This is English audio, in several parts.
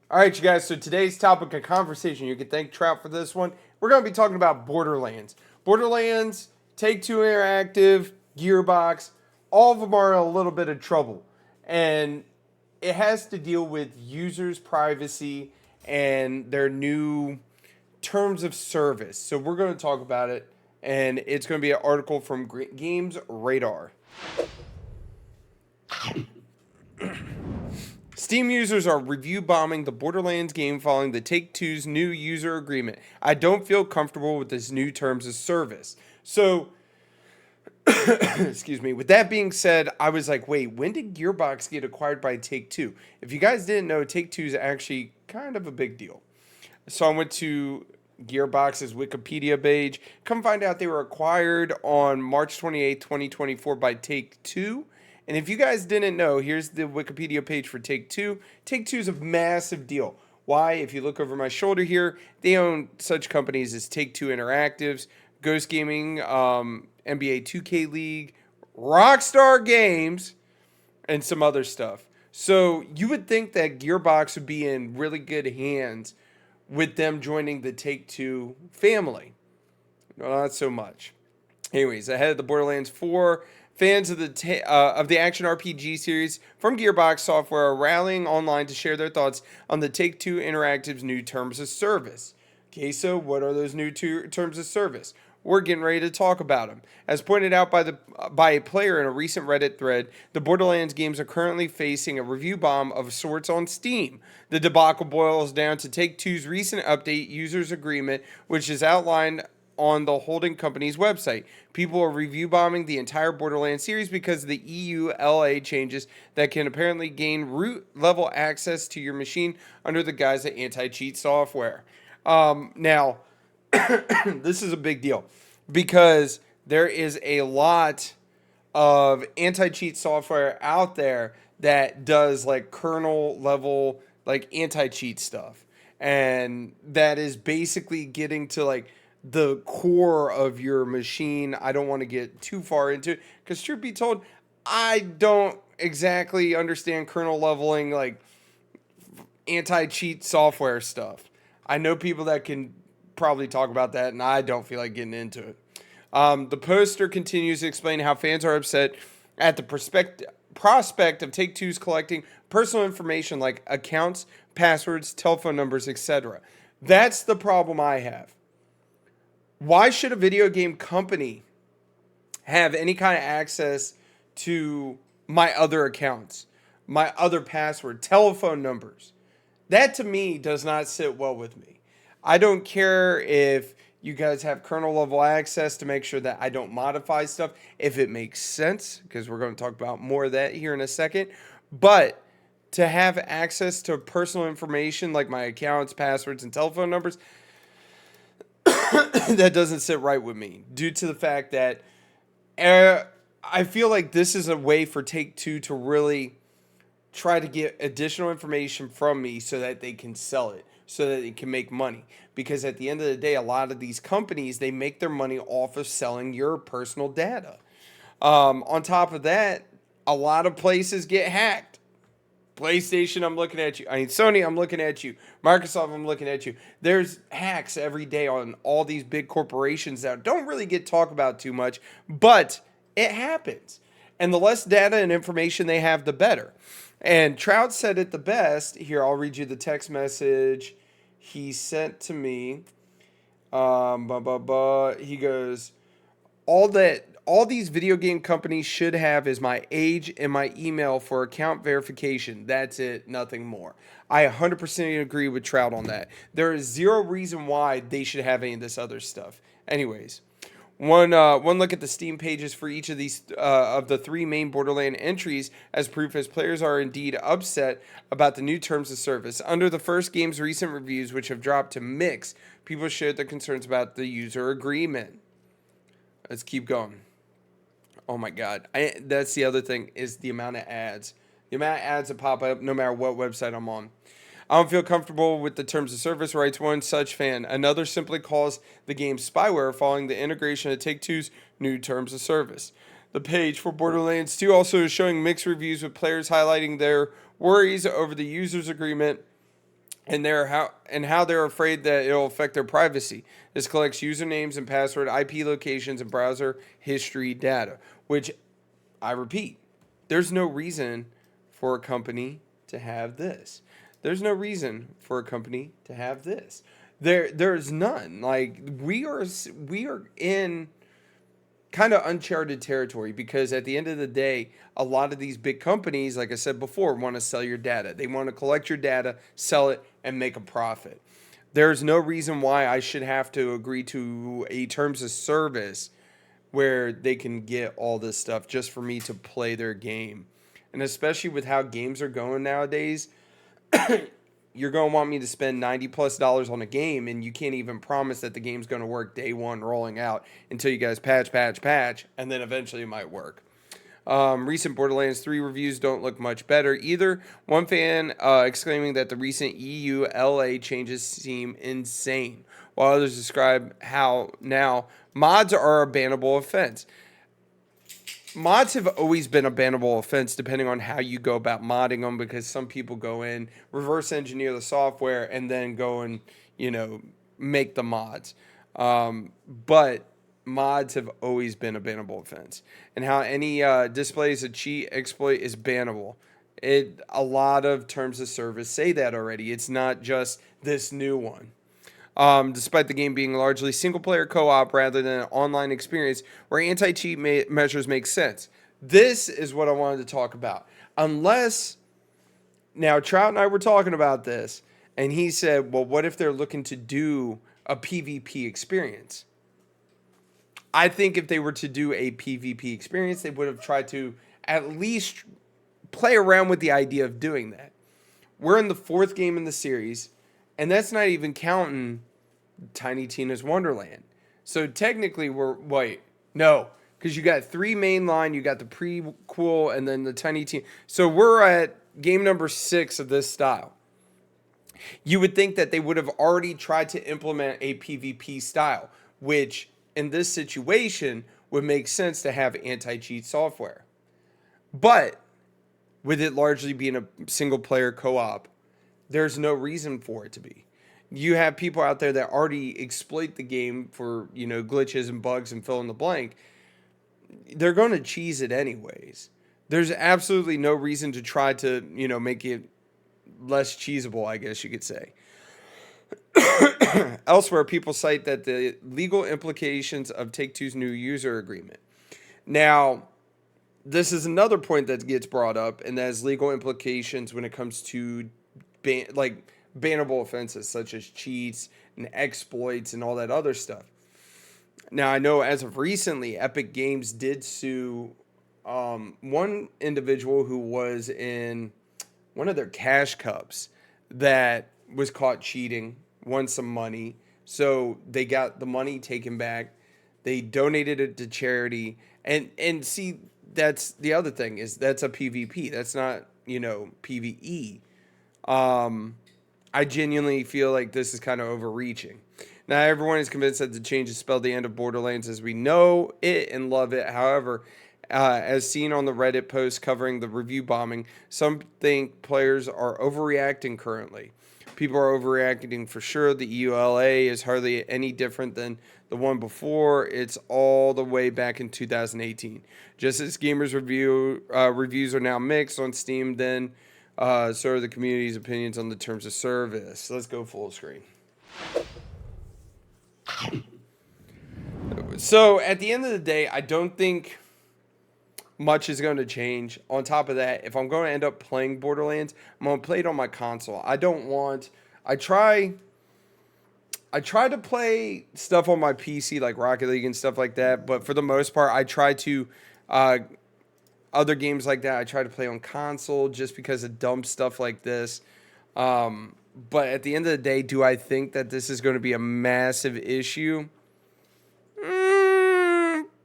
All right, you guys. So today's topic of conversation, you can thank Trout for this one. We're going to be talking about Borderlands. Borderlands, Take Two Interactive, GearBox, all of them are in a little bit of trouble. And it has to deal with users' privacy and their new terms of service. So we're going to talk about it. And it's going to be an article from Games Radar. Steam users are review bombing the Borderlands game following the Take-Two's new user agreement. I don't feel comfortable with this new terms of service. So, excuse me. With that being said, I was like, wait, when did GearBox get acquired by Take-Two? If you guys didn't know, Take-Two is actually kind of a big deal. So I went to Gearbox's Wikipedia page. Come find out they were acquired on March 28th, 2024 by Take-Two. And if you guys didn't know, here's the Wikipedia page for Take-Two. Take-Two is a massive deal. Why? If you look over my shoulder here, they own such companies as Take-Two Interactives, Ghost Gaming, NBA 2K League, Rockstar Games, and some other stuff. So you would think that Gearbox would be in really good hands with them joining the Take-Two family. No, not so much. Anyways, ahead of the Borderlands 4, fans of the action RPG series from Gearbox Software are rallying online to share their thoughts on the Take-Two Interactive's new terms of service. Okay, so what are those new terms of service? We're getting ready to talk about them. As pointed out by a player in a recent Reddit thread, the Borderlands games are currently facing a review bomb of sorts on Steam. The debacle boils down to Take-Two's recent update users agreement, which is outlined on the holding company's website. People are review bombing the entire Borderlands series because of the EU-LA changes that can apparently gain root level access to your machine under the guise of anti-cheat software. Now, this is a big deal because there is a lot of anti-cheat software out there that does like kernel level like anti-cheat stuff, and that is basically getting to like the core of your machine. I don't want to get too far into it because truth be told, I don't exactly understand kernel leveling like anti-cheat software stuff. I know people that can probably talk about that, and I don't feel like getting into it. The poster continues to explain how fans are upset at the prospect of Take-Two's collecting personal information like accounts, passwords, telephone numbers, etc. That's the problem I have. Why should a video game company have any kind of access to my other accounts, my other password, telephone numbers? That to me does not sit well with me. I don't care if you guys have kernel level access to make sure that I don't modify stuff if it makes sense, because we're going to talk about more of that here in a second. But to have access to personal information like my accounts, passwords, and telephone numbers, that doesn't sit right with me due to the fact that I feel like this is a way for Take-Two to really try to get additional information from me so that they can sell it, so that they can make money. Because at the end of the day, a lot of these companies, they make their money off of selling your personal data. On top of that, a lot of places get hacked. PlayStation, I'm looking at you. I mean, Sony, I'm looking at you. Microsoft, I'm looking at you. There's hacks every day on all these big corporations that don't really get talked about too much, but it happens. And the less data and information they have, the better. And Trout said it the best. Here, I'll read you the text message he sent to me. He goes, all these video game companies should have is my age and my email for account verification. That's it, nothing more. I 100% agree with Trout on that. There is zero reason why they should have any of this other stuff. Anyways, one look at the Steam pages for each of these of the three main Borderland entries as proof as players are indeed upset about the new terms of service. Under the first game's recent reviews, which have dropped to mixed, people shared their concerns about the user agreement. Let's keep going. Oh my God. That's the other thing is the amount of ads. The amount of ads that pop up no matter what website I'm on. I don't feel comfortable with the terms of service, writes one such fan. Another simply calls the game spyware following the integration of Take-Two's new terms of service. The page for Borderlands 2 also is showing mixed reviews with players highlighting their worries over the user's agreement and how they're afraid that it'll affect their privacy. This collects usernames and password, IP locations, and browser history data, which I repeat, there's no reason for a company to have this. There's no reason for a company to have this. There's none. Like we are in kind of uncharted territory because at the end of the day, a lot of these big companies, like I said before, want to sell your data. They want to collect your data, sell it, and make a profit. There's no reason why I should have to agree to a terms of service where they can get all this stuff just for me to play their game. And especially with how games are going nowadays, you're going to want me to spend $90+ on a game, and you can't even promise that the game's going to work day one rolling out until you guys patch, and then eventually it might work. Recent Borderlands 3 reviews don't look much better either. One fan exclaiming that the recent EU LA changes seem insane, while others describe how now mods are a bannable offense. Mods have always been a bannable offense depending on how you go about modding them, because some people go in, reverse engineer the software, and then go and, make the mods. But mods have always been a bannable offense. And how any displays a cheat exploit is bannable. A lot of terms of service say that already. It's not just this new one. Despite the game being largely single-player co-op rather than an online experience where anti-cheat measures make sense. This is what I wanted to talk about. Now, Trout and I were talking about this, and he said, well, what if they're looking to do a PvP experience? I think if they were to do a PvP experience, they would have tried to at least play around with the idea of doing that. We're in the 4th game in the series, and that's not even counting Tiny Tina's Wonderland. So technically no, because you got 3 mainline, you got the prequel, and then the Tiny Tina. So we're at game number 6 of this style. You would think that they would have already tried to implement a PvP style, which in this situation would make sense to have anti-cheat software. But with it largely being a single player co-op, there's no reason for it to be. You have people out there that already exploit the game for, glitches and bugs and fill in the blank. They're going to cheese it anyways. There's absolutely no reason to try to, make it less cheesable, I guess you could say. Elsewhere, people cite that the legal implications of Take-Two's new user agreement. Now, this is another point that gets brought up, and that is legal implications when it comes to bannable offenses such as cheats and exploits and all that other stuff. Now, I know as of recently, Epic Games did sue one individual who was in one of their cash cups that was caught cheating, won some money. So they got the money taken back. They donated it to charity. And see, that's the other thing, is that's a PvP. That's not, PvE. I genuinely feel like this is kind of overreaching. Now, everyone is convinced that the changes spell the end of Borderlands as we know it and love it. However, as seen on the Reddit post covering the review bombing, some think players are overreacting currently. People are overreacting for sure. The EULA is hardly any different than the one before. It's all the way back in 2018. Just as gamers reviews are now mixed on Steam, then so are the community's opinions on the terms of service. Let's go full screen. So at the end of the day, I don't think much is going to change. On top of that, if I'm going to end up playing Borderlands, I'm going to play it on my console. I try to play stuff on my PC like Rocket League and stuff like that, but for the most part, I try to other games like that, I try to play on console just because of dumb stuff like this. But at the end of the day, do I think that this is going to be a massive issue?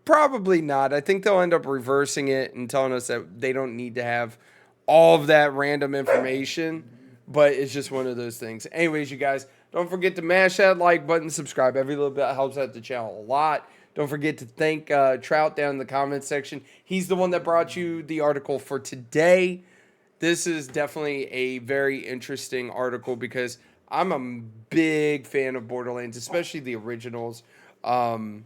Probably not. I think they'll end up reversing it and telling us that they don't need to have all of that random information. But it's just one of those things. Anyways, you guys, don't forget to mash that like button, subscribe. Every little bit helps out the channel a lot. Don't forget to thank Trout down in the comments section. He's the one that brought you the article for today. this is definitely a very interesting article because I'm a big fan of Borderlands, especially the originals. Um,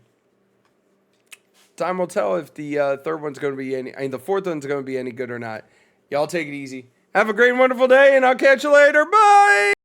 Time will tell if the third one's going to be any, I mean, the fourth one's going to be any good or not. Y'all take it easy. Have a great and wonderful day, and I'll catch you later. Bye!